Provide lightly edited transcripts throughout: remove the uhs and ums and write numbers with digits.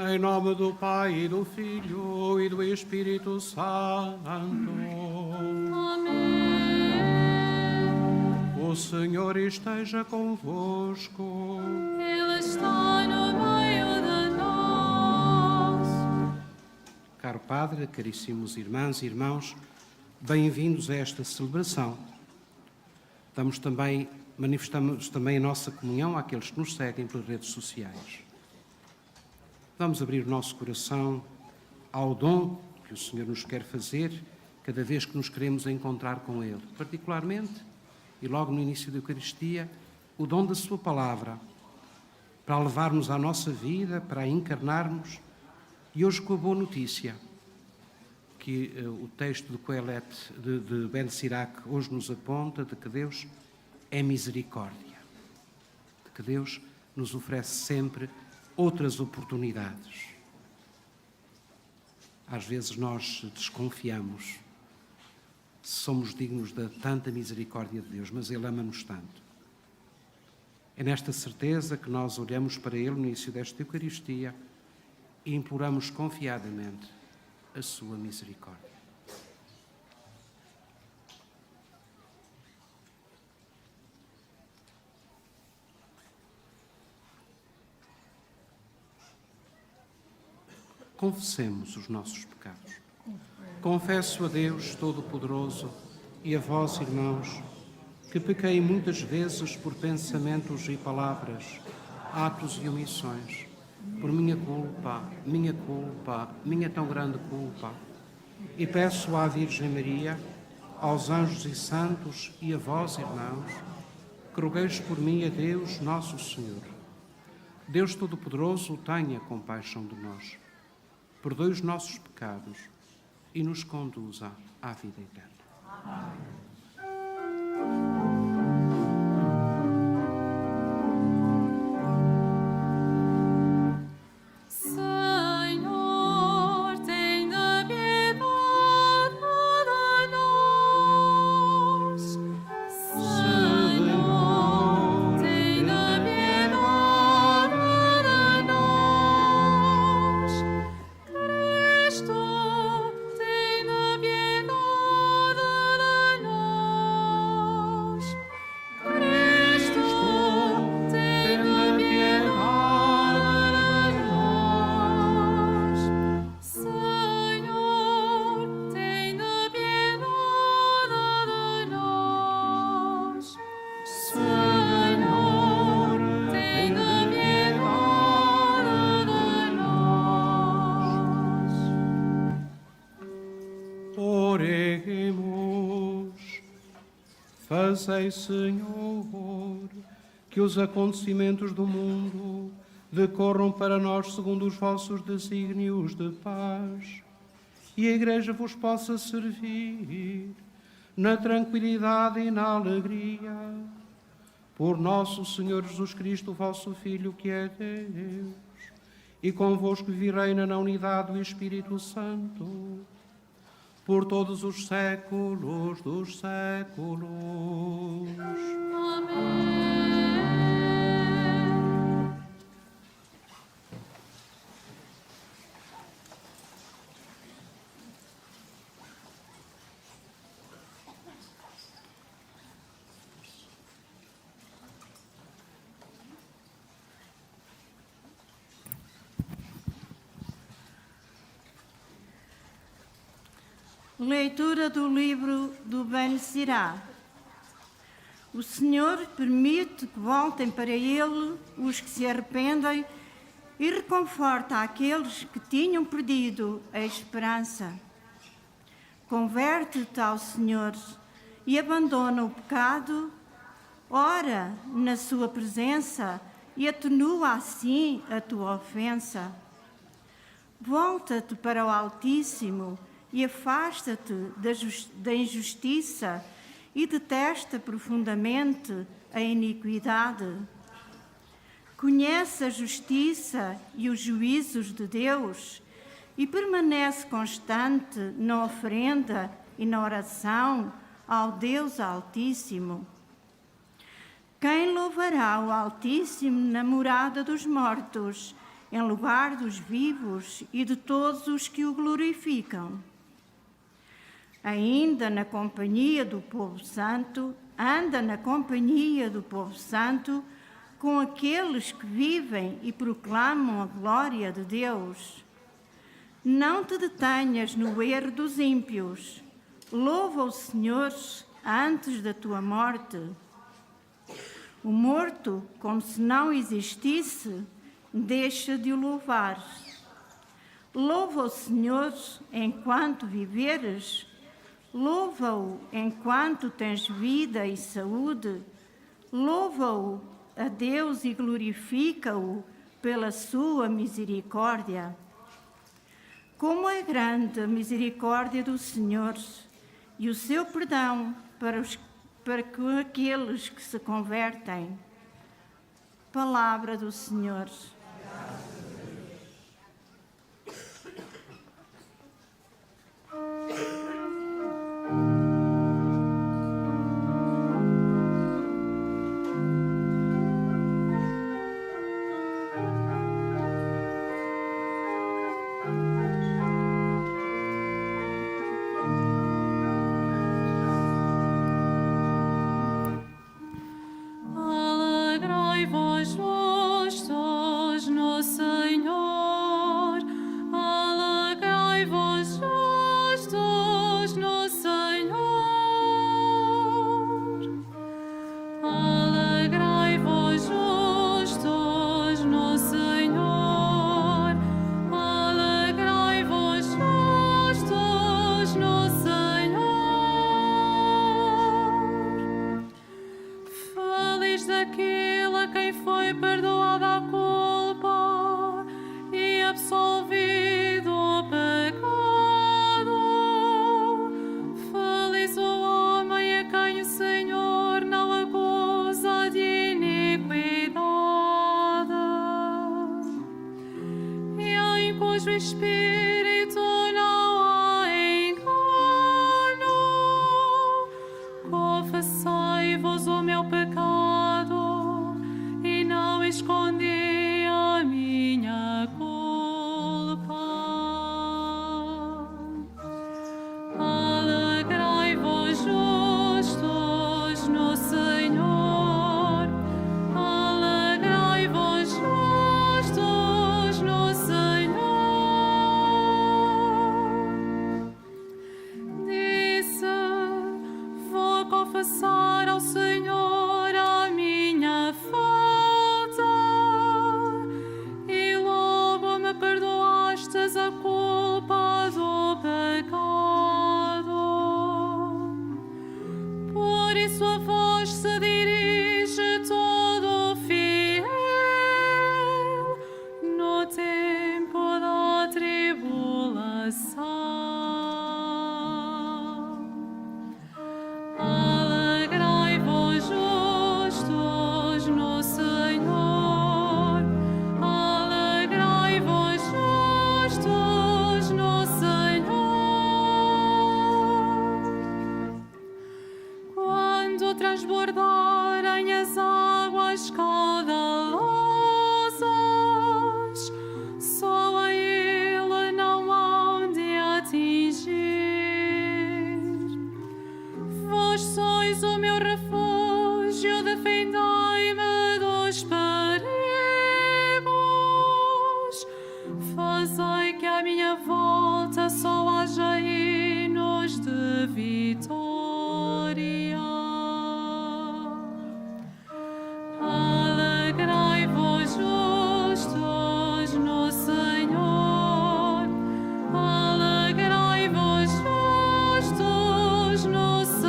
Em nome do Pai, e do Filho, e do Espírito Santo. Amém. O Senhor esteja convosco. Ele está no meio de nós. Caro Padre, caríssimos irmãs e irmãos, bem-vindos a esta celebração. Manifestamos também a nossa comunhão àqueles que nos seguem pelas redes sociais. Vamos abrir o nosso coração ao dom que o Senhor nos quer fazer cada vez que nos queremos encontrar com Ele. Particularmente, e logo no início da Eucaristia, o dom da Sua Palavra, para levarmos à nossa vida, para a encarnarmos, e hoje com a boa notícia, que o texto de Coelet, de Ben Sirac, hoje nos aponta, de que Deus é misericórdia, de que Deus nos oferece sempre outras oportunidades. Às vezes nós desconfiamos se somos dignos de tanta misericórdia de Deus, mas Ele ama-nos tanto. É nesta certeza que nós olhamos para Ele no início desta Eucaristia e imploramos confiadamente a sua misericórdia. Confessemos os nossos pecados. Confesso a Deus Todo-Poderoso e a vós, irmãos, que pequei muitas vezes por pensamentos e palavras, atos e omissões, por minha culpa, minha tão grande culpa. E peço à Virgem Maria, aos anjos e santos e a vós, irmãos, que rogueis por mim a Deus Nosso Senhor. Deus Todo-Poderoso, tenha compaixão de nós, perdoe os nossos pecados e nos conduza à vida eterna. Amém. Fazei, Senhor, que os acontecimentos do mundo decorram para nós segundo os vossos desígnios de paz, e a Igreja vos possa servir na tranquilidade e na alegria. Por nosso Senhor Jesus Cristo, vosso Filho, que é Deus, e convosco vive e reina na unidade do Espírito Santo, por todos os séculos dos séculos. Amém. Leitura do livro do Ben Sirac. O Senhor permite que voltem para Ele os que se arrependem e reconforta aqueles que tinham perdido a esperança. Converte-te ao Senhor e abandona o pecado, ora na sua presença e atenua assim a tua ofensa. Volta-te para o Altíssimo e afasta-te da injustiça e detesta profundamente a iniquidade. Conhece a justiça e os juízos de Deus e permanece constante na oferenda e na oração ao Deus Altíssimo. Quem louvará o Altíssimo na morada dos mortos em lugar dos vivos e de todos os que o glorificam. Ainda na companhia do povo santo, anda na companhia do povo santo, com aqueles que vivem e proclamam a glória de Deus. Não te detenhas no erro dos ímpios. Louva o Senhor antes da tua morte. O morto, como se não existisse, deixa de o louvar. Louva o Senhor enquanto viveres. Louva-o enquanto tens vida e saúde. Louva-o a Deus e glorifica-o pela sua misericórdia. Como é grande a misericórdia do Senhor e o seu perdão para aqueles que se convertem. Palavra do Senhor. Alegrai-vos justos no Senhor, alegrai-vos justos no Senhor, alegrai-vos justos no Senhor, alegrai-vos justos no Senhor. Feliz daquele a quem foi perdoada a culpa e absolvido o pecado. Feliz o homem a quem o Senhor não acusa de iniquidade e em cujo espírito não há engano. Confessai-vos o meu pecado e não escondi a minha culpa. Alegrai-vos justos no Senhor, alegrai-vos justos no Senhor. Disse: vou confessar ao Senhor a minha falta, e logo me perdoastes a culpa do pecado. Por isso a vós se dirige todo fiel no tempo da tribulação. Alegrai-vos justos no Senhor, alegrai-vos justos no Senhor. Quando transbordarem as águas caudalosas, só a Ele não hão de atingir. Vós sois o meu refúgio, defendei-me dos perigos. Fazei que à minha volta só haja hinos de vitória. Alegrai-vos justos no Senhor, alegrai-vos justos no Senhor.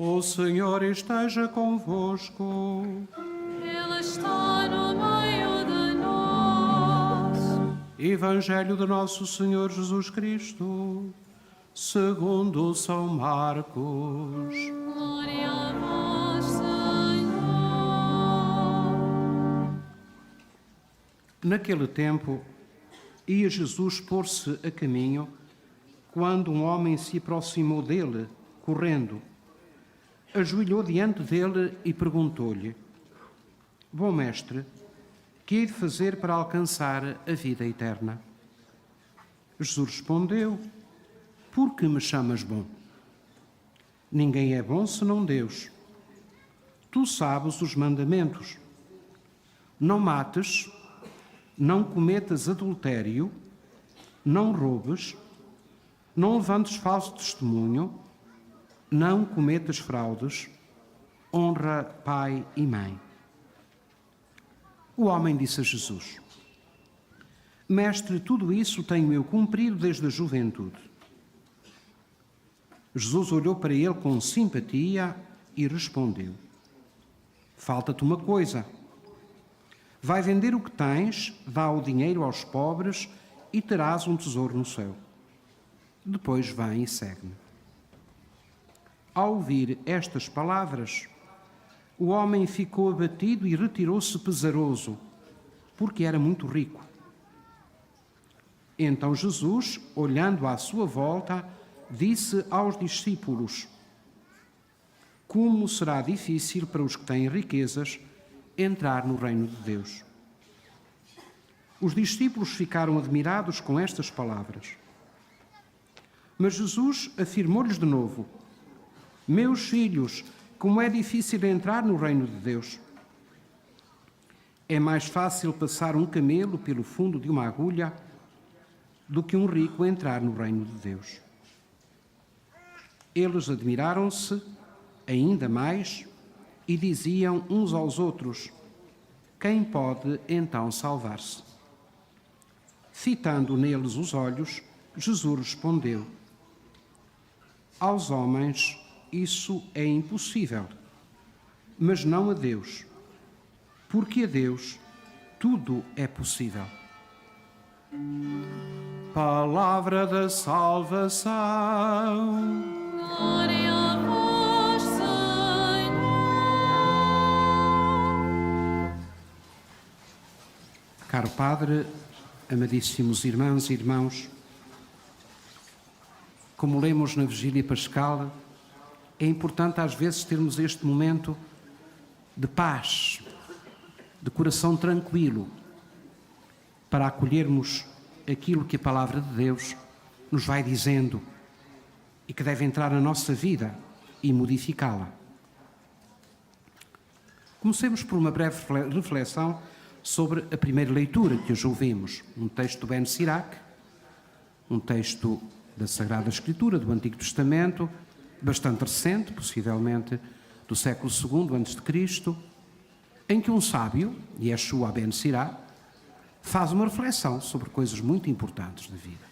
O Senhor esteja convosco. Ele está no meio de nós. Evangelho de Nosso Senhor Jesus Cristo, segundo São Marcos. Glória a vós, Senhor. Naquele tempo, ia Jesus pôr-se a caminho, quando um homem se aproximou dele, correndo. Ajoelhou diante dele e perguntou-lhe: Bom mestre, que hei de fazer para alcançar a vida eterna? Jesus respondeu: Por que me chamas bom? Ninguém é bom senão Deus. Tu sabes os mandamentos. Não mates, não cometas adultério, não roubes, não levantes falso testemunho, não cometas fraudes, honra pai e mãe. O homem disse a Jesus: Mestre, tudo isso tenho eu cumprido desde a juventude. Jesus olhou para ele com simpatia e respondeu: Falta-te uma coisa. Vai vender o que tens, dá o dinheiro aos pobres e terás um tesouro no céu. Depois vem e segue-me. Ao ouvir estas palavras, o homem ficou abatido e retirou-se pesaroso, porque era muito rico. Então Jesus, olhando à sua volta, disse aos discípulos: Como será difícil para os que têm riquezas entrar no reino de Deus. Os discípulos ficaram admirados com estas palavras. Mas Jesus afirmou-lhes de novo: Meus filhos, como é difícil entrar no reino de Deus. É mais fácil passar um camelo pelo fundo de uma agulha do que um rico entrar no reino de Deus. Eles admiraram-se ainda mais e diziam uns aos outros: Quem pode então salvar-se? Fitando neles os olhos, Jesus respondeu: Aos homens isso é impossível, mas não a Deus, porque a Deus tudo é possível. Palavra da salvação. Glória a vós, Senhor. Caro Padre, amadíssimos irmãs e irmãos, como lemos na Vigília Pascal, é importante às vezes termos este momento de paz, de coração tranquilo, para acolhermos aquilo que a Palavra de Deus nos vai dizendo e que deve entrar na nossa vida e modificá-la. Comecemos por uma breve reflexão sobre a primeira leitura que hoje ouvimos, um texto do Ben Sirac, um texto da Sagrada Escritura, do Antigo Testamento, bastante recente, possivelmente do século II a.C., em que um sábio, Yeshua ben Sirá, faz uma reflexão sobre coisas muito importantes da vida.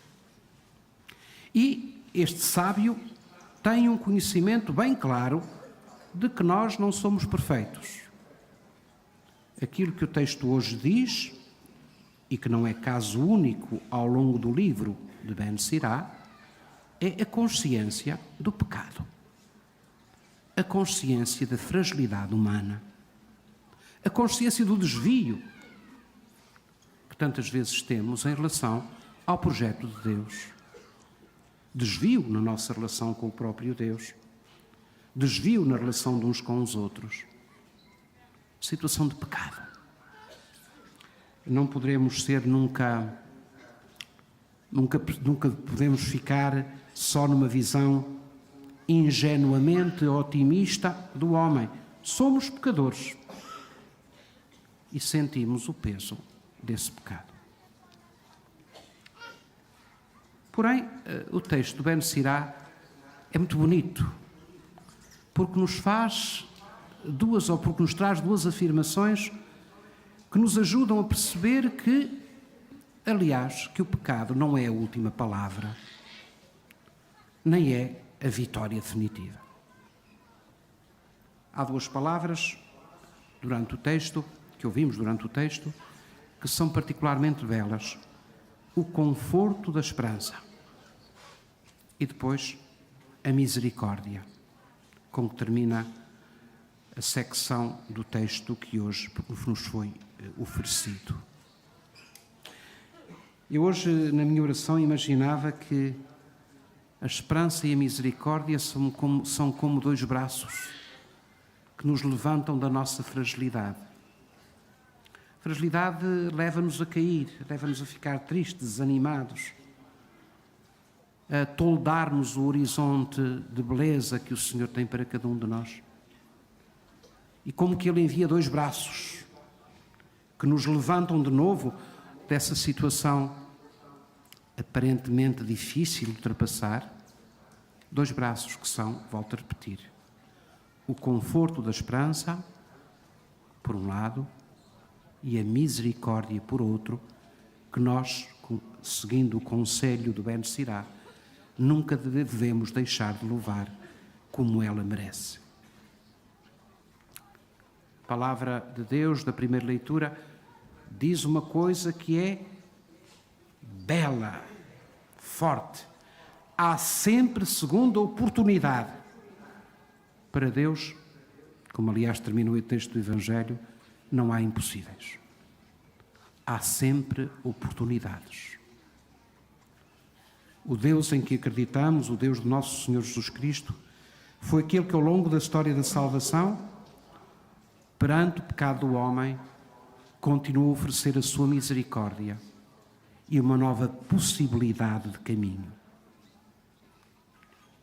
E este sábio tem um conhecimento bem claro de que nós não somos perfeitos. Aquilo que o texto hoje diz, e que não é caso único ao longo do livro de Ben Sirá, é a consciência do pecado, a consciência da fragilidade humana, a consciência do desvio que tantas vezes temos em relação ao projeto de Deus. Desvio na nossa relação com o próprio Deus, desvio na relação de uns com os outros, situação de pecado. Não poderemos ser nunca podemos ficar só numa visão ingenuamente otimista do homem. Somos pecadores e sentimos o peso desse pecado. Porém, o texto do Ben Sirá é muito bonito, porque nos traz duas afirmações que nos ajudam a perceber que, aliás, que o pecado não é a última palavra, nem é a vitória definitiva. Há duas palavras durante o texto, que ouvimos durante o texto, que são particularmente belas. O conforto da esperança. E depois, a misericórdia, com que termina a secção do texto que hoje nos foi oferecido. Eu hoje, na minha oração, imaginava que a esperança e a misericórdia são como dois braços que nos levantam da nossa fragilidade. A fragilidade leva-nos a cair, leva-nos a ficar tristes, desanimados, a toldar-nos o horizonte de beleza que o Senhor tem para cada um de nós. E como que Ele envia dois braços que nos levantam de novo dessa situação aparentemente difícil de ultrapassar, dois braços que são, volto a repetir, o conforto da esperança, por um lado, e a misericórdia, por outro, que nós, seguindo o conselho do Ben Sirá, nunca devemos deixar de louvar como ela merece. A palavra de Deus, da primeira leitura, diz uma coisa que é bela, forte. Há sempre segunda oportunidade. Para Deus, como aliás termina o texto do Evangelho, não há impossíveis. Há sempre oportunidades. O Deus em que acreditamos, o Deus do nosso Senhor Jesus Cristo, foi aquele que ao longo da história da salvação, perante o pecado do homem, continuou a oferecer a sua misericórdia e uma nova possibilidade de caminho.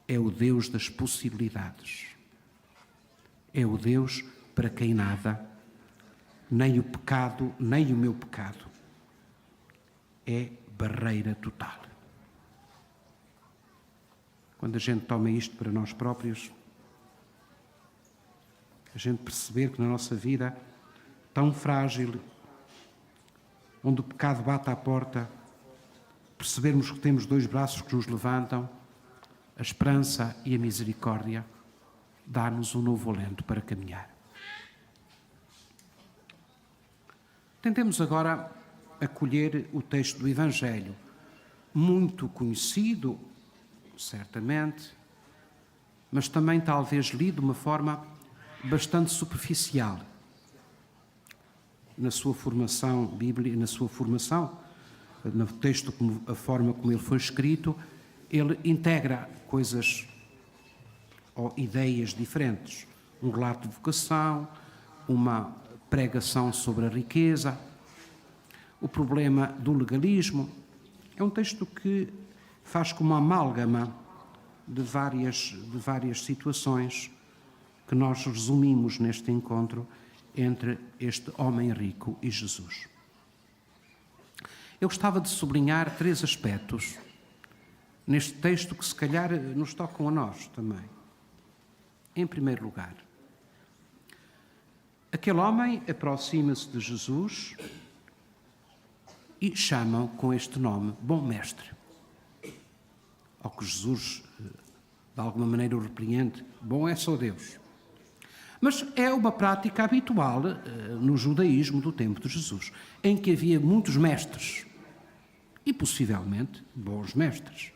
É o Deus das possibilidades. É o Deus para quem nada, nem o pecado, nem o meu pecado, é barreira total. Quando a gente toma isto para nós próprios, a gente perceber que na nossa vida tão frágil, onde o pecado bate à porta, percebermos que temos dois braços que nos levantam, a esperança e a misericórdia, dá-nos um novo alento para caminhar. Tentemos agora acolher o texto do Evangelho, muito conhecido, certamente, mas também talvez lido de uma forma bastante superficial. Na sua formação bíblica, no texto, a forma como ele foi escrito, ele integra coisas ou ideias diferentes. Um relato de vocação, uma pregação sobre a riqueza, o problema do legalismo. É um texto que faz como uma amálgama de várias situações que nós resumimos neste encontro entre este homem rico e Jesus. Eu gostava de sublinhar 3 aspectos neste texto que se calhar nos tocam a nós também. Em primeiro lugar, aquele homem aproxima-se de Jesus e chama-o com este nome, Bom Mestre. Ao que Jesus, de alguma maneira, o repreende, bom é só Deus. Mas é uma prática habitual no judaísmo do tempo de Jesus, em que havia muitos mestres e, possivelmente, bons mestres.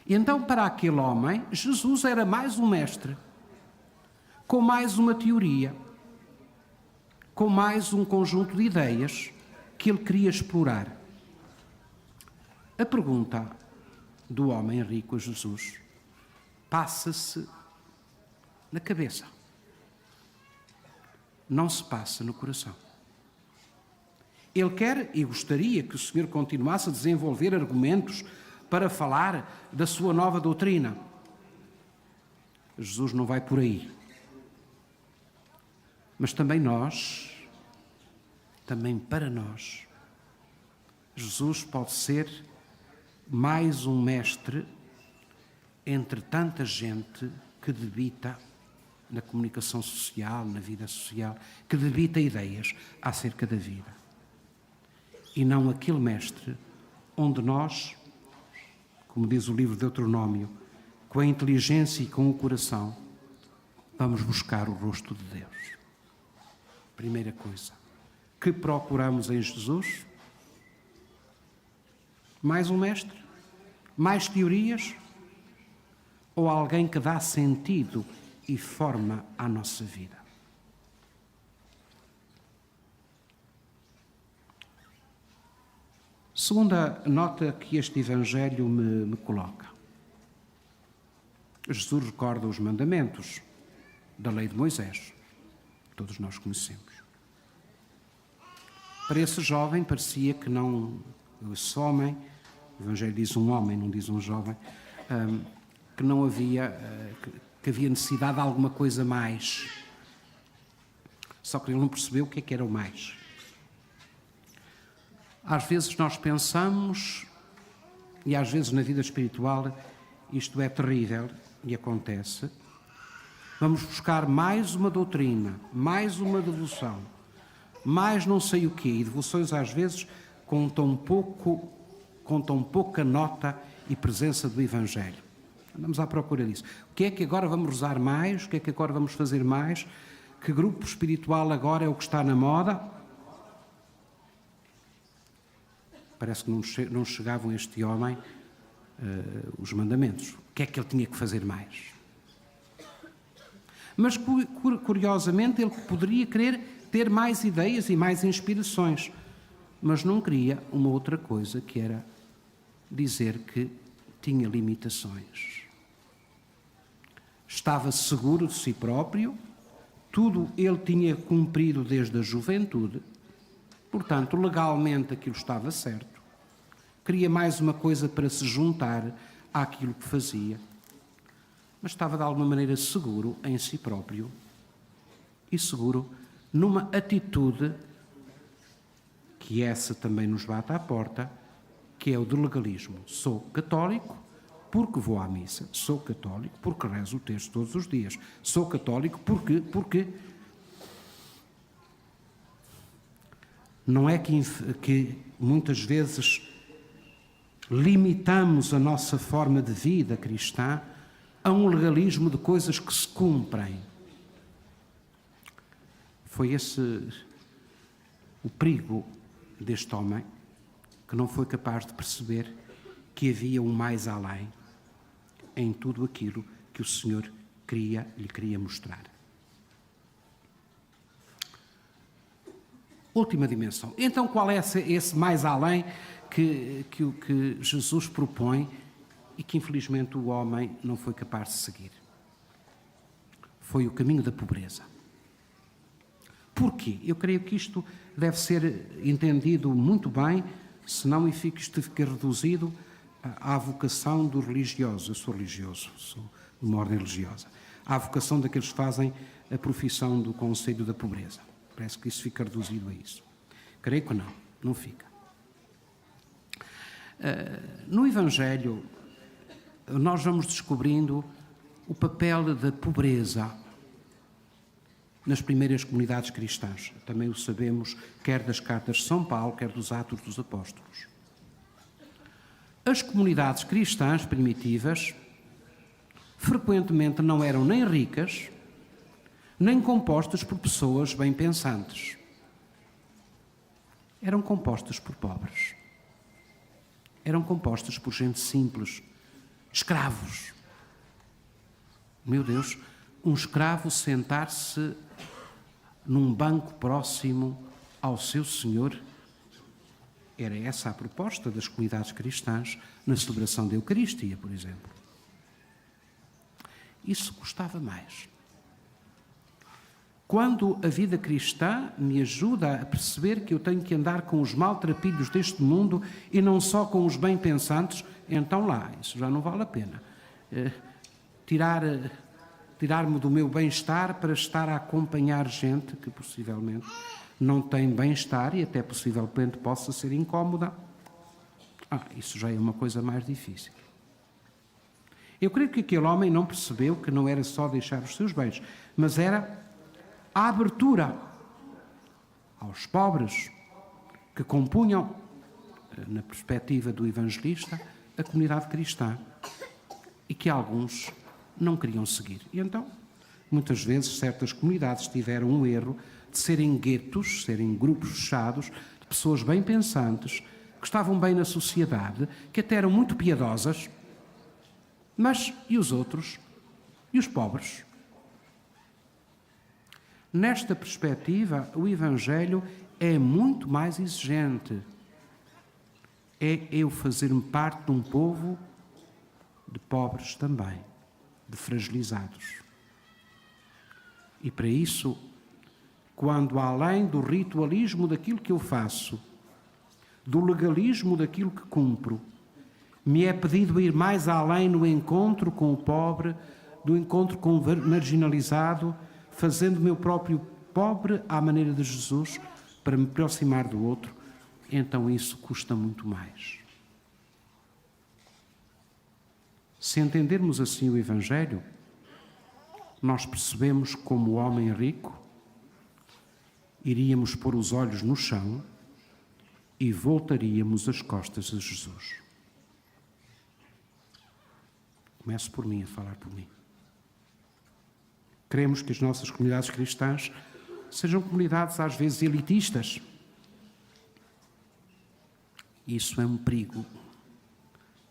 E então, para aquele homem, Jesus era mais um mestre, com mais uma teoria, com mais um conjunto de ideias que ele queria explorar. A pergunta do homem rico a Jesus passa-se na cabeça, não se passa no coração. Ele quer e gostaria que o Senhor continuasse a desenvolver argumentos para falar da sua nova doutrina. Jesus não vai por aí. Mas também para nós, Jesus pode ser mais um mestre entre tanta gente que debita na comunicação social, na vida social, que debita ideias acerca da vida. E não aquele mestre onde nós, como diz o livro de Deuteronômio, com a inteligência e com o coração, vamos buscar o rosto de Deus. Primeira coisa que procuramos em Jesus: mais um mestre? Mais teorias? Ou alguém que dá sentido e forma à nossa vida? Segunda nota que este Evangelho me coloca. Jesus recorda os mandamentos da lei de Moisés. Todos nós conhecemos. Para esse jovem parecia que não... Esse homem, o Evangelho diz um homem, não diz um jovem, que não havia... que havia necessidade de alguma coisa mais. Só que ele não percebeu o que era o mais. Às vezes nós pensamos, e às vezes na vida espiritual isto é terrível e acontece, vamos buscar mais uma doutrina, mais uma devoção, mais não sei o quê, e devoções às vezes com tão pouca nota e presença do Evangelho. Andamos à procura disso. O que é que agora vamos rezar mais? O que é que agora vamos fazer mais? Que grupo espiritual agora é o que está na moda? Parece que não chegavam a este homem os mandamentos. O que é que ele tinha que fazer mais? Mas, curiosamente, ele poderia querer ter mais ideias e mais inspirações, mas não queria uma outra coisa, que era dizer que tinha limitações. Estava seguro de si próprio, tudo ele tinha cumprido desde a juventude, portanto, legalmente aquilo estava certo. Queria mais uma coisa para se juntar àquilo que fazia, mas estava de alguma maneira seguro em si próprio e seguro numa atitude que essa também nos bate à porta, que é o do legalismo. Sou católico porque vou à missa, sou católico porque rezo o texto todos os dias, sou católico porque não é que muitas vezes limitamos a nossa forma de vida cristã a um legalismo de coisas que se cumprem. Foi esse o perigo deste homem, que não foi capaz de perceber que havia um mais além em tudo aquilo que o Senhor lhe queria mostrar. Última dimensão. Então, qual é esse mais além que Jesus propõe e que, infelizmente, o homem não foi capaz de seguir? Foi o caminho da pobreza. Porquê? Eu creio que isto deve ser entendido muito bem, senão isto fica reduzido à vocação do religioso. Eu sou religioso, sou de uma ordem religiosa. À vocação daqueles que fazem a profissão do conselho da pobreza. Parece que isso fica reduzido a isso. Creio que não fica. No Evangelho, nós vamos descobrindo o papel da pobreza nas primeiras comunidades cristãs. Também o sabemos, quer das cartas de São Paulo, quer dos Atos dos Apóstolos. As comunidades cristãs primitivas frequentemente não eram nem ricas, nem compostas por pessoas bem pensantes. Eram compostas por pobres. Eram compostas por gente simples, escravos. Meu Deus, um escravo sentar-se num banco próximo ao seu senhor. Era essa a proposta das comunidades cristãs na celebração da Eucaristia, por exemplo. Isso custava mais. Quando a vida cristã me ajuda a perceber que eu tenho que andar com os maltrapilhos deste mundo e não só com os bem-pensantes, então lá, isso já não vale a pena. Tirar-me do meu bem-estar para estar a acompanhar gente que possivelmente não tem bem-estar e até possivelmente possa ser incómoda. Isso já é uma coisa mais difícil. Eu creio que aquele homem não percebeu que não era só deixar os seus bens, mas era a abertura aos pobres que compunham, na perspectiva do evangelista, a comunidade cristã e que alguns não queriam seguir. E então Muitas vezes certas comunidades tiveram um erro de serem guetos, serem grupos fechados, de pessoas bem pensantes, que estavam bem na sociedade, que até eram muito piedosas, mas e os outros? E os pobres? Nesta perspectiva, o Evangelho é muito mais exigente. É eu fazer-me parte de um povo de pobres também, de fragilizados. E para isso, quando além do ritualismo daquilo que eu faço, do legalismo daquilo que cumpro, me é pedido ir mais além no encontro com o pobre, do encontro com o marginalizado, fazendo o meu próprio pobre à maneira de Jesus, para me aproximar do outro, então isso custa muito mais. Se entendermos assim o Evangelho, nós percebemos como o homem rico iríamos pôr os olhos no chão e voltaríamos as costas a Jesus. Começo por mim, a falar por mim. Queremos que as nossas comunidades cristãs sejam comunidades às vezes elitistas. Isso é um perigo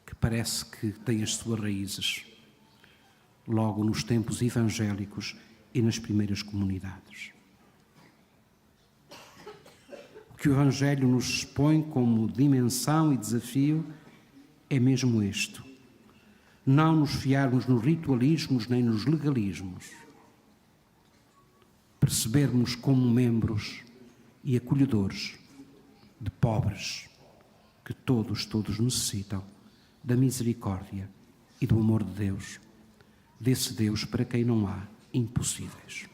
que parece que tem as suas raízes logo nos tempos evangélicos e nas primeiras comunidades. O que o Evangelho nos expõe como dimensão e desafio é mesmo este: não nos fiarmos nos ritualismos nem nos legalismos, percebermos como membros e acolhedores de pobres que todos necessitam da misericórdia e do amor de Deus, desse Deus para quem não há impossíveis.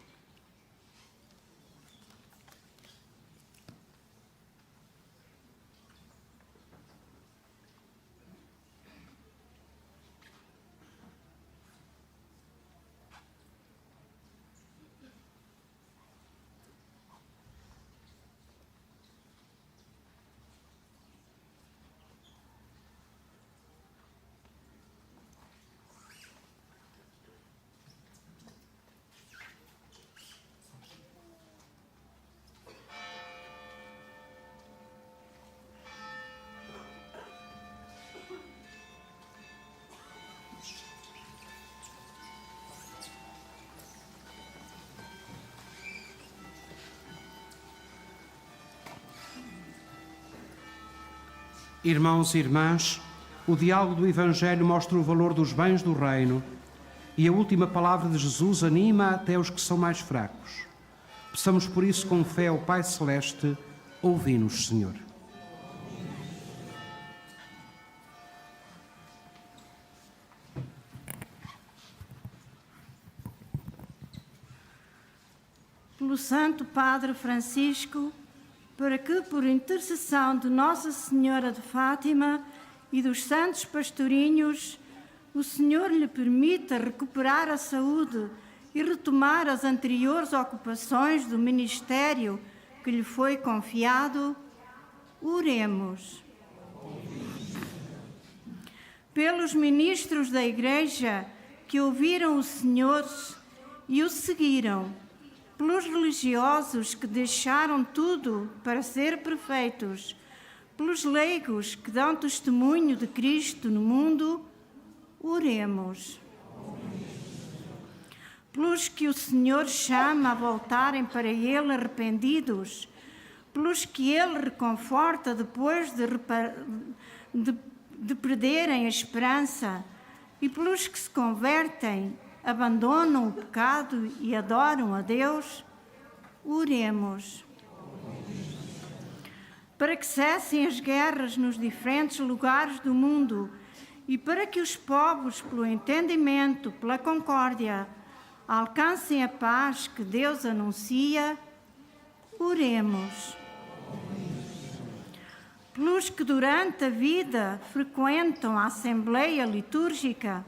Irmãos e irmãs, o diálogo do Evangelho mostra o valor dos bens do reino e a última palavra de Jesus anima até os que são mais fracos. Peçamos por isso com fé ao Pai Celeste: ouvi-nos, Senhor. Pelo Santo Padre Francisco, para que, por intercessão de Nossa Senhora de Fátima e dos santos pastorinhos, o Senhor lhe permita recuperar a saúde e retomar as anteriores ocupações do ministério que lhe foi confiado, oremos. Pelos ministros da Igreja que ouviram o Senhor e o seguiram, pelos religiosos que deixaram tudo para ser perfeitos, pelos leigos que dão testemunho de Cristo no mundo, oremos. Pelos que o Senhor chama a voltarem para Ele arrependidos, pelos que Ele reconforta depois de perderem a esperança, e pelos que se convertem, abandonam o pecado e adoram a Deus, oremos. Para que cessem as guerras nos diferentes lugares do mundo e para que os povos, pelo entendimento, pela concórdia, alcancem a paz que Deus anuncia, oremos. Pelos que durante a vida frequentam a Assembleia Litúrgica,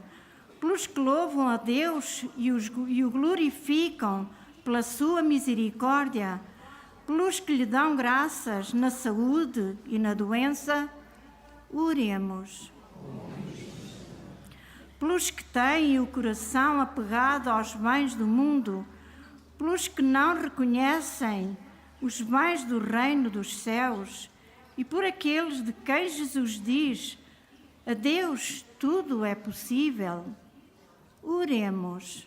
pelos que louvam a Deus e o glorificam pela sua misericórdia, pelos que lhe dão graças na saúde e na doença, oremos. pelos que têm o coração apegado aos bens do mundo, pelos que não reconhecem os bens do reino dos céus e por aqueles de quem Jesus diz: a Deus tudo é possível. Oremos.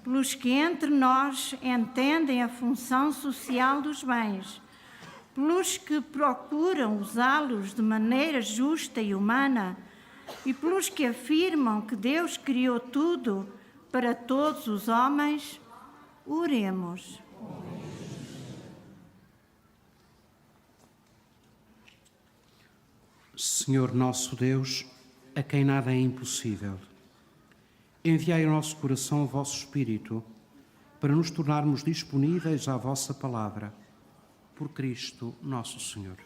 Pelos que entre nós entendem a função social dos bens, pelos que procuram usá-los de maneira justa e humana, e pelos que afirmam que Deus criou tudo para todos os homens, oremos. Senhor nosso Deus, a quem nada é impossível, enviai ao nosso coração o vosso Espírito para nos tornarmos disponíveis à vossa palavra. Por Cristo nosso Senhor.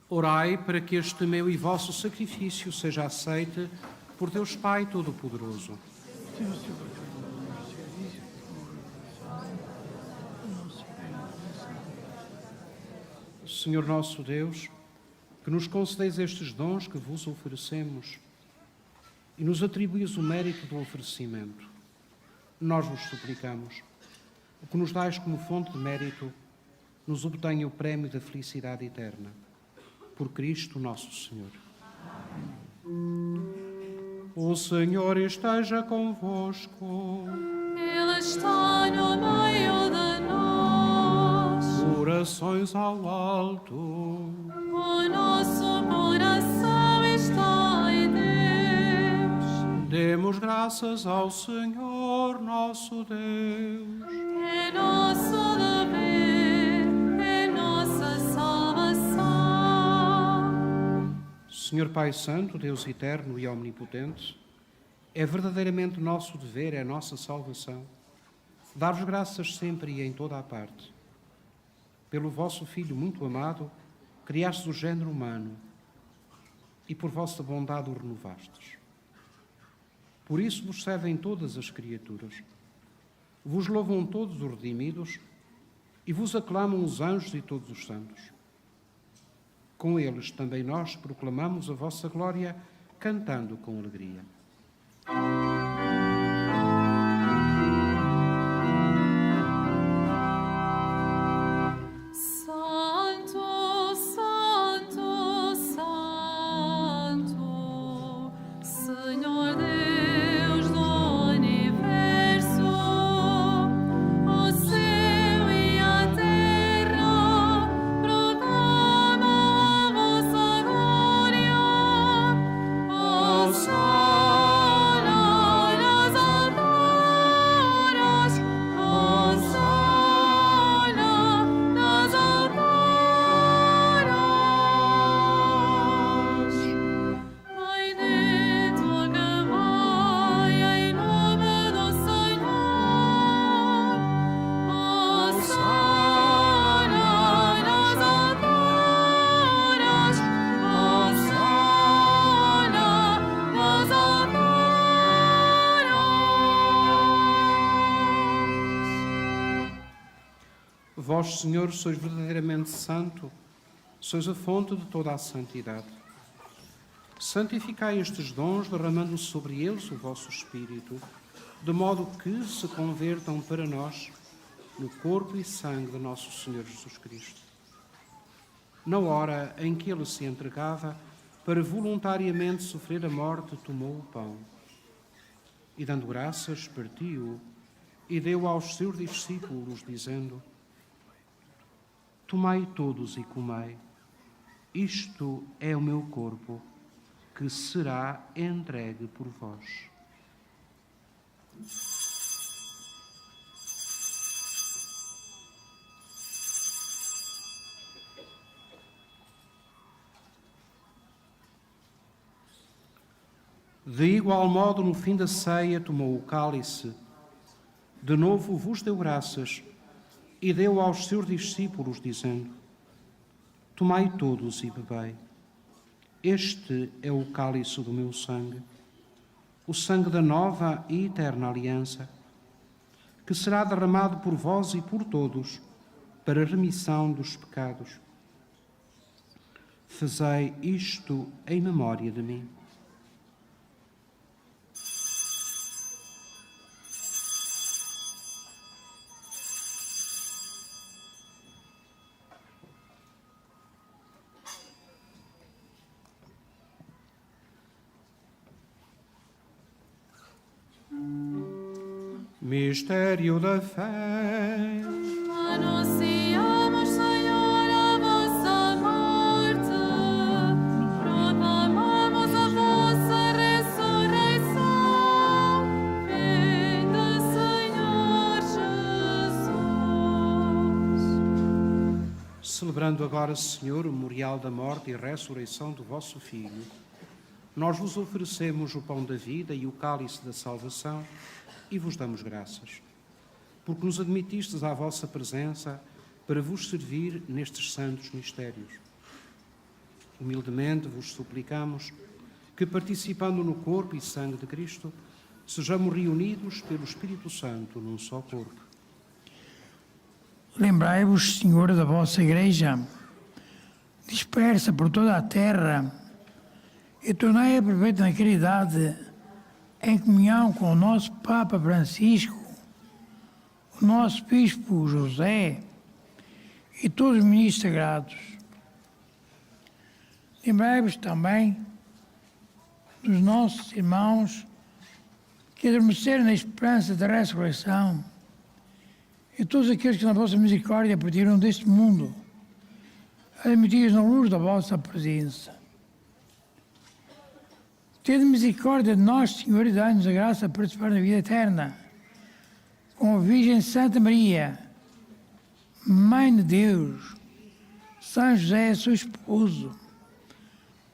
Orai para que este meu e vosso sacrifício seja aceite por Deus Pai Todo-Poderoso. Senhor nosso Deus, que nos concedeis estes dons que vos oferecemos e nos atribuís o mérito do oferecimento, nós vos suplicamos, o que nos dais como fonte de mérito, nos obtenha o prémio da felicidade eterna. Por Cristo nosso Senhor. O Senhor esteja convosco. Ele está no meio de nós. Orações ao alto. O nosso coração está em Deus. Demos graças ao Senhor nosso Deus. É nosso dever, é nossa salvação. Senhor Pai Santo, Deus eterno e omnipotente, é verdadeiramente nosso dever, é nossa salvação, dar-vos graças sempre e em toda a parte. Pelo vosso Filho muito amado, criastes o género humano e por vossa bondade o renovastes. Por isso vos servem todas as criaturas, vos louvam todos os redimidos e vos aclamam os anjos e todos os santos. Com eles também nós proclamamos a vossa glória, cantando com alegria. Santo, Santo, Santo, Senhor Deus do universo, o céu e a terra proclamam a vossa glória. Hosana Vós, Senhor, sois verdadeiramente santo, sois a fonte de toda a santidade. Santificai estes dons, derramando sobre eles o vosso Espírito, de modo que se convertam para nós no corpo e sangue de nosso Senhor Jesus Cristo. Na hora em que ele se entregava para voluntariamente sofrer a morte, tomou o pão e, dando graças, partiu e deu aos seus discípulos, dizendo: Tomai todos e comei, isto é o meu corpo, que será entregue por vós. De igual modo, no fim da ceia, tomou o cálice, de novo vos deu graças e deu aos seus discípulos, dizendo: Tomai todos e bebei. Este é o cálice do meu sangue, o sangue da nova e eterna aliança, que será derramado por vós e por todos para a remissão dos pecados. Fazei isto em memória de mim. Mistério da fé. Anunciamos, Senhor, a vossa morte, proclamamos a vossa ressurreição. Vinde, Senhor Jesus. Celebrando agora, Senhor, o memorial da morte e ressurreição do vosso Filho, nós vos oferecemos o pão da vida e o cálice da salvação e vos damos graças, porque nos admitistes à vossa presença para vos servir nestes santos mistérios. Humildemente vos suplicamos que, participando no corpo e sangue de Cristo, sejamos reunidos pelo Espírito Santo num só corpo. Lembrai-vos, Senhor, da vossa Igreja, dispersa por toda a terra, e tornai-a perfeita na caridade, em comunhão com o nosso Papa Francisco, o nosso Bispo José e todos os ministros sagrados. Lembrai-vos também dos nossos irmãos que adormeceram na esperança da ressurreição e todos aqueles que na vossa misericórdia partiram deste mundo, admitidos na luz da vossa presença. Tende misericórdia de nós, Senhor, e dai-nos a graça de participar na vida eterna. Com a Virgem Santa Maria, Mãe de Deus, São José, seu esposo,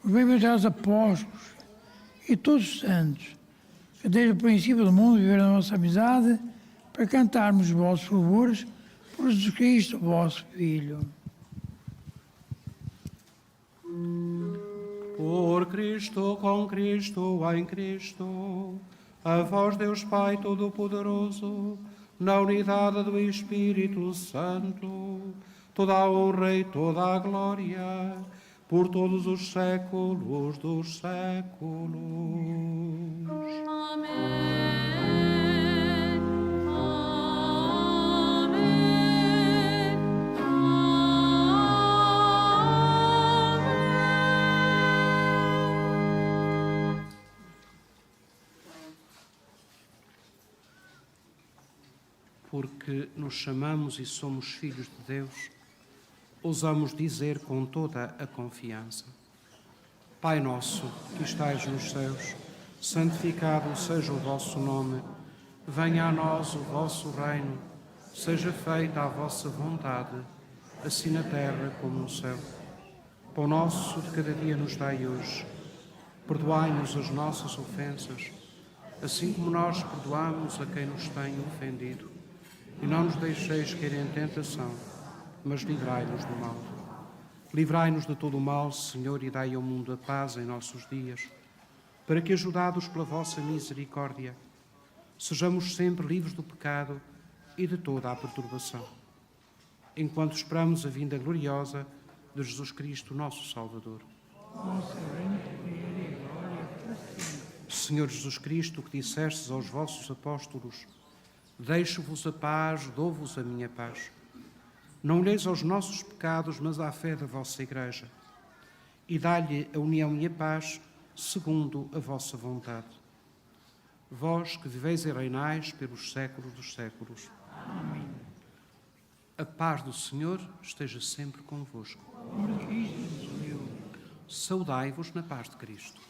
os bem-aventurados apóstolos e todos os santos, que desde o princípio do mundo viveram a nossa amizade, para cantarmos os vossos louvores por Jesus Cristo, vosso Filho. Por Cristo, com Cristo, em Cristo, a vós, Deus Pai Todo-Poderoso, na unidade do Espírito Santo, toda a honra e toda a glória, por todos os séculos dos séculos. Amém. Porque nos chamamos e somos filhos de Deus, ousamos dizer com toda a confiança: Pai nosso, que estais nos céus, santificado seja o vosso nome, venha a nós o vosso reino, seja feita a vossa vontade, assim na terra como no céu. Pão nosso de cada dia nos dai hoje, perdoai-nos as nossas ofensas, assim como nós perdoamos a quem nos tem ofendido. E não nos deixeis cair em tentação, mas livrai-nos do mal. Livrai-nos de todo o mal, Senhor, e dai ao mundo a paz em nossos dias, para que, ajudados pela vossa misericórdia, sejamos sempre livres do pecado e de toda a perturbação. enquanto esperamos a vinda gloriosa de Jesus Cristo, nosso Salvador. Senhor Jesus Cristo, que dissestes aos vossos apóstolos: deixo-vos a paz, dou-vos a minha paz. Não olheis aos nossos pecados, mas à fé da vossa Igreja, e dá-lhe a união e a paz, segundo a vossa vontade. Vós que viveis e reinais pelos séculos dos séculos. Amém. A paz do Senhor esteja sempre convosco. Saudai-vos na paz de Cristo.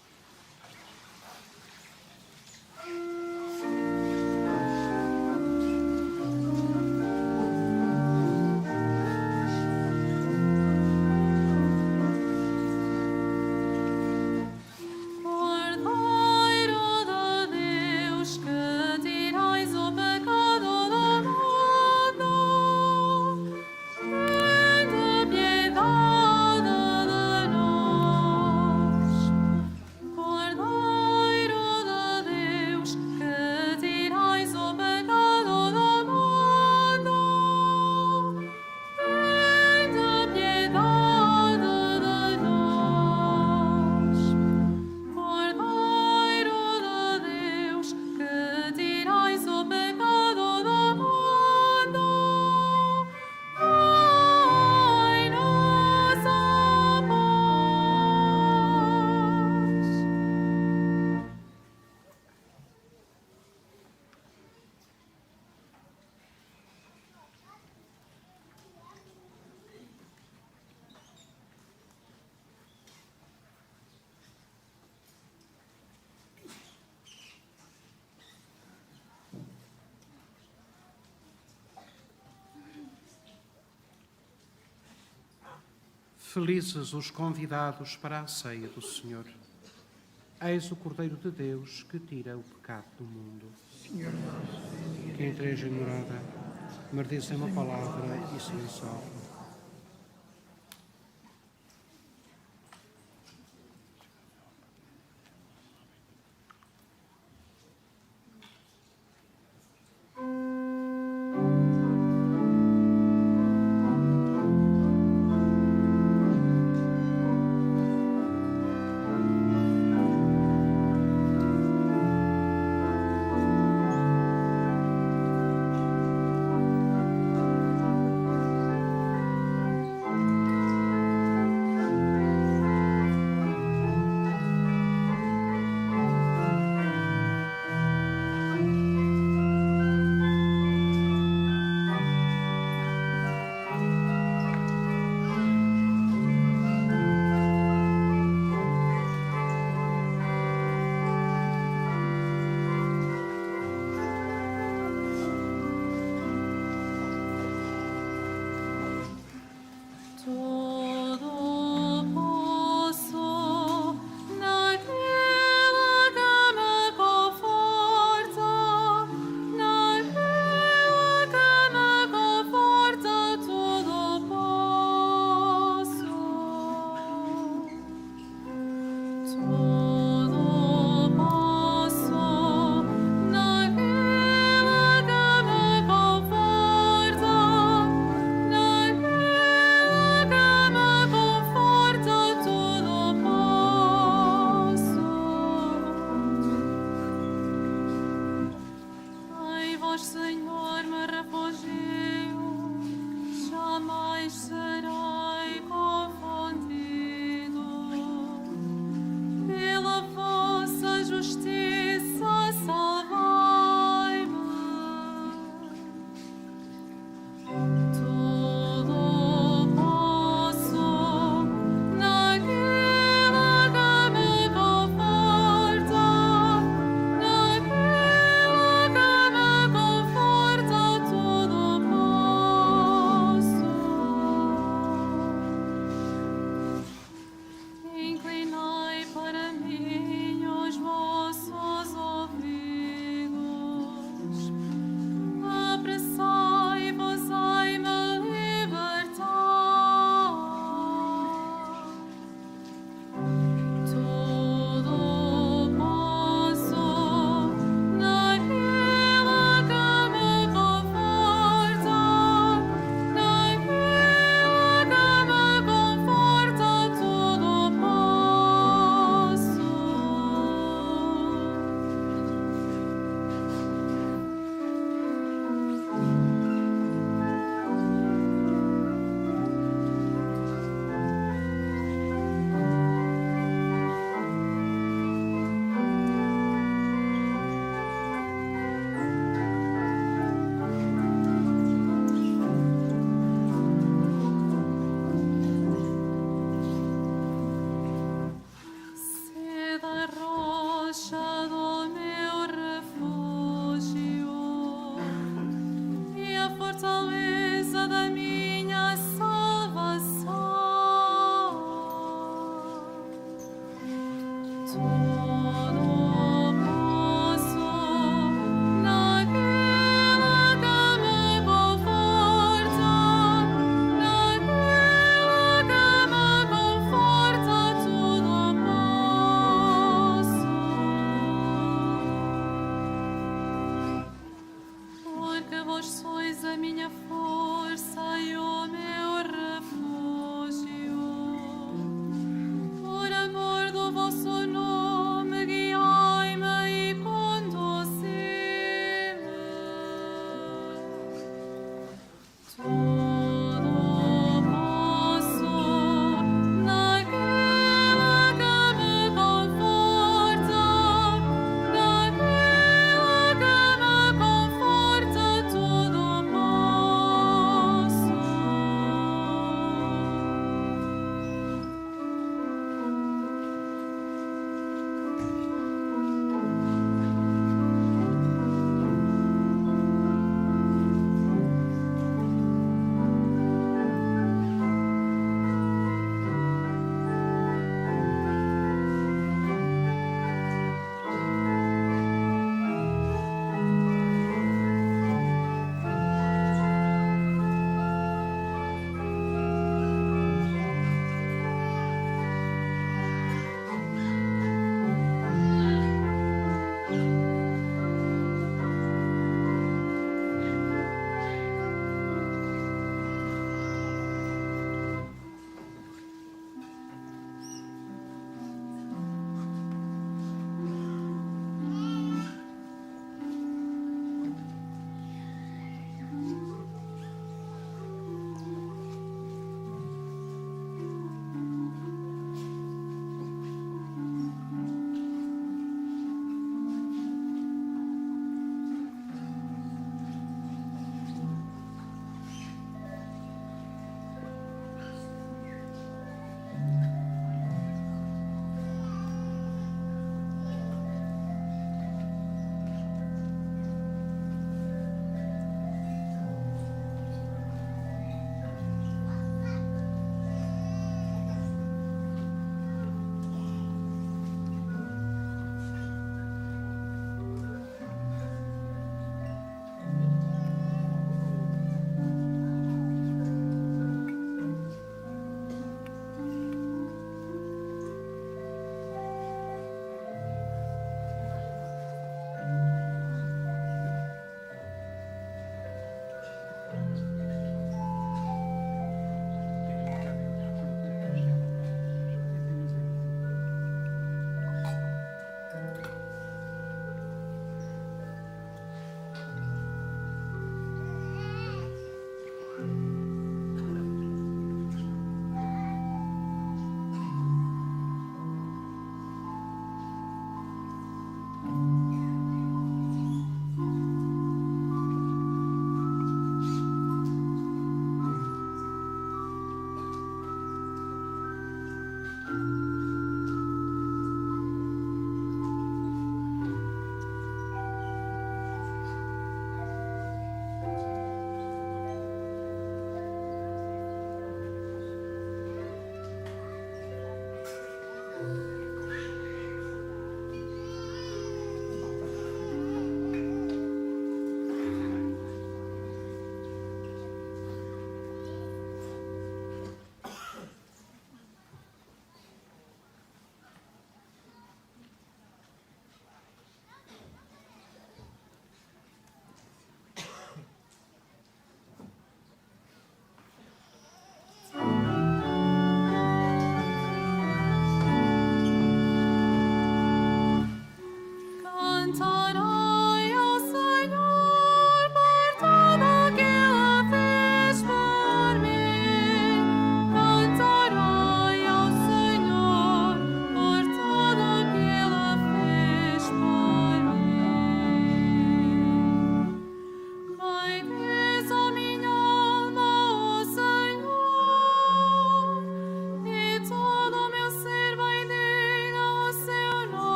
Felizes os convidados para a ceia do Senhor. Eis o Cordeiro de Deus que tira o pecado do mundo. Que entreis em morada, mardizem uma palavra e se salva.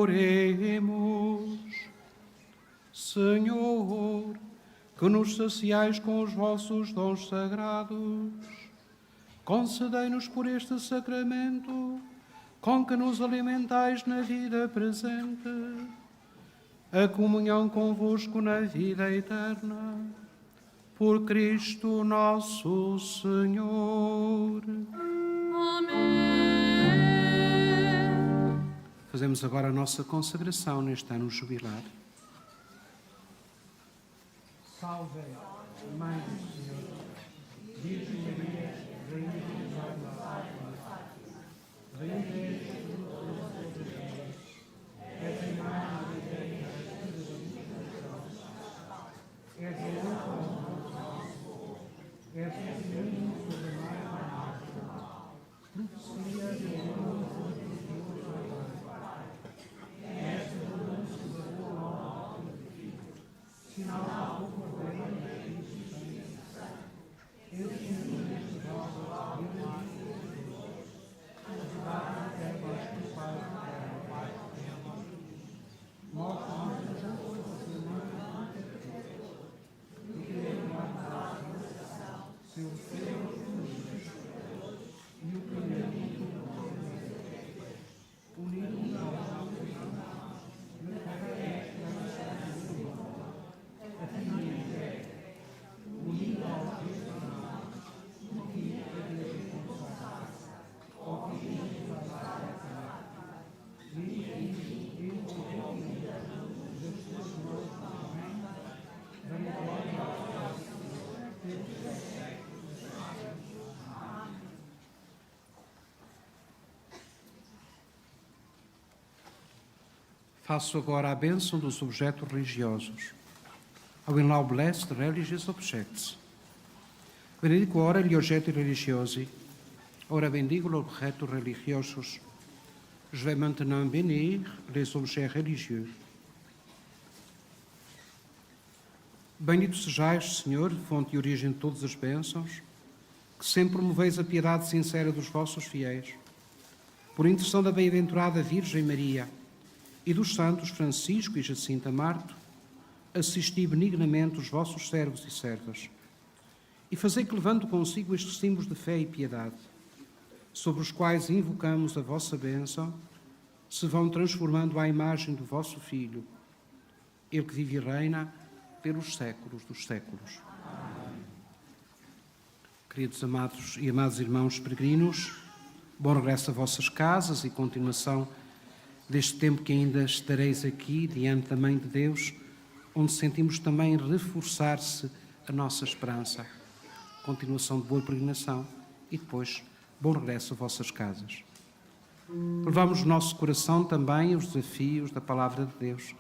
Oremos. Senhor, que nos saciais com os vossos dons sagrados, concedei-nos por este sacramento, com que nos alimentais na vida presente, a comunhão convosco na vida eterna. Por Cristo nosso Senhor. Amém. Fazemos agora a nossa consagração neste ano jubilar. Salve, Mãe do Senhor, Virgem Maria, Rainha dos Salvadores, bendita és tu entre todas as mulheres, és a imagem de Deus, és a luz do nosso povo, és o caminho sobre a mar da morte, profecia de luz e de Deus, és a luz da tua alma, sinal da tua Faço agora a bênção dos objetos religiosos. I will now bless the religious objects. Benedico ora gli oggetti religiosi. Ora bendigo os objetos religiosos. Je vais maintenant bénir les objets religieux. Bendito sejais, Senhor, fonte e origem de todas as bênçãos, que sempre promoveis a piedade sincera dos vossos fiéis. Por intercessão da bem-aventurada Virgem Maria e dos santos Francisco e Jacinta Marto, assisti benignamente os vossos servos e servas, e fazei que, levando consigo estes símbolos de fé e piedade, sobre os quais invocamos a vossa bênção, se vão transformando à imagem do vosso Filho, ele que vive e reina pelos séculos dos séculos. Amém. Queridos amados e amados irmãos peregrinos, bom regresso a vossas casas e continuação deste tempo que ainda estareis aqui, diante da Mãe de Deus, onde sentimos também reforçar-se a nossa esperança. Continuação de boa peregrinação e depois bom regresso a vossas casas. Levamos no nosso coração também os desafios da Palavra de Deus,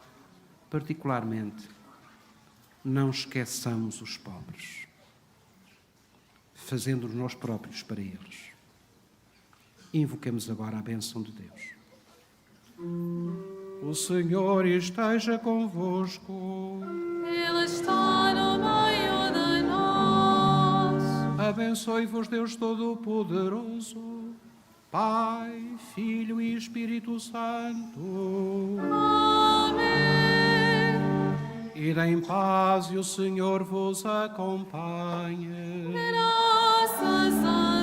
particularmente, não esqueçamos os pobres, fazendo-nos nós próprios para eles. Invoquemos agora a bênção de Deus. O Senhor esteja convosco. Ele está no meio de nós. Abençoe-vos Deus Todo-Poderoso, Pai, Filho e Espírito Santo. Amém. Ide em paz e o Senhor vos acompanhe. Graças a